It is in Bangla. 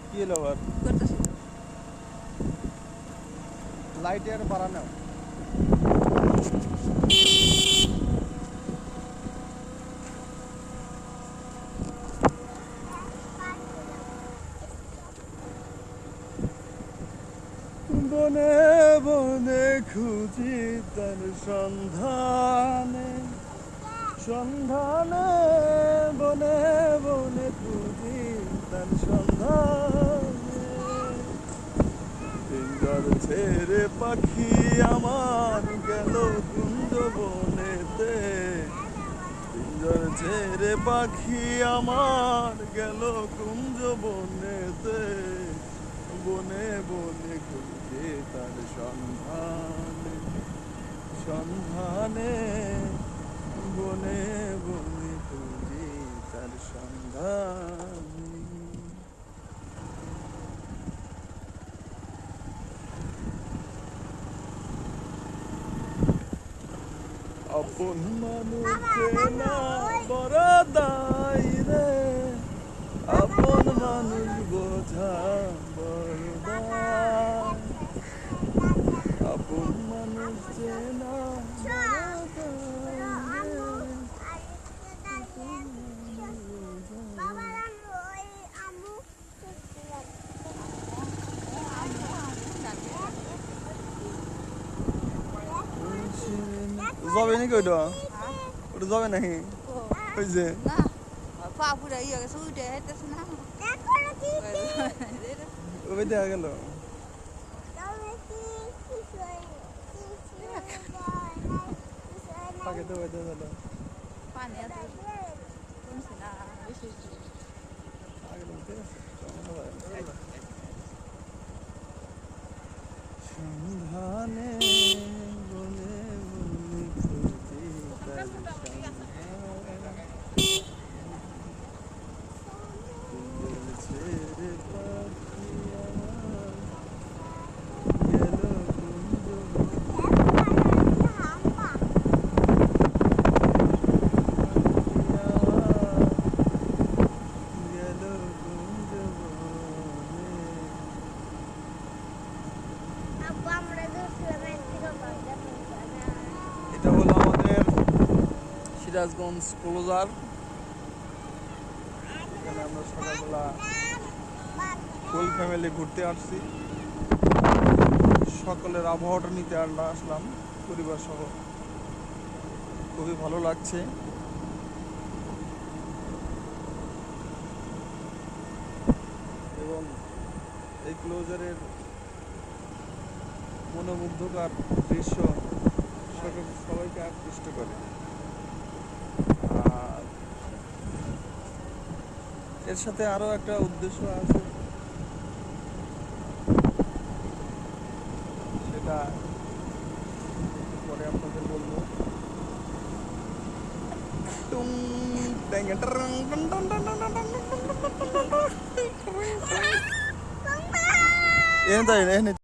কি হলো আবার? করতেছি তো। লাইটের বাড়ানো। বনে বনে খুঁজি তার সন্ধানে, সন্ধানে বনে বনে খুঁজি তার সন্ধানে। পিঞ্জর ছেড়ে পাখি আমার গেল কুঞ্জ বনেতে, পিঞ্জর ছেড়ে পাখি আমার গেল কুঞ্জ বনেতে। বনে বনে খুঁজে তার সন্ধানে, সন্ধানে বনে বনে খুঁজে তার সন্ধানে। আপন মানুষ চেনা বড় দায় রে, আপন মানুষ বোঝা বড় দায়, আপন মানুষ চেনা বড় দায় রে, আপন মানুষ বোঝা। যাবে নাকি ওইটা? ওটা যাবে নাকি? ওই যে না পা পুরা ইয়ে গেছে উঠে হেঁটেছে না ওই দেখা গেল। তাকে তো ওই দেখা গেল। পানি আছে কমছে না বেশি আগে তো ঠিক আছে। সন্ধানে বনে বনে খুঁজি তার সন্ধানে, পিঞ্জর ছেড়ে পাখি আমার গেল কুঞ্জ গেল কুঞ্জ বনে। এটা হলো আমাদের সিরাজগঞ্জ ক্লোজার। এখানে আমরা সকালবেলা ফুল ফ্যামিলি ঘুরতে আসছি, সকালের আবহাওয়াটা নিতে আসলাম পরিবার সহ। খুবই ভালো লাগছে। এবং এই ক্লোজারের মনোমুগ্ধকর দৃশ্য সবাইকে আকৃষ্ট করে। আর এর সাথে আরো একটা উদ্দেশ্য আছে, সেটা পরে আপনাদের বলবো। টুং ট্যাং টং টং টং টং টং টং টং টং টং টং টং টং। এনে তাই এনে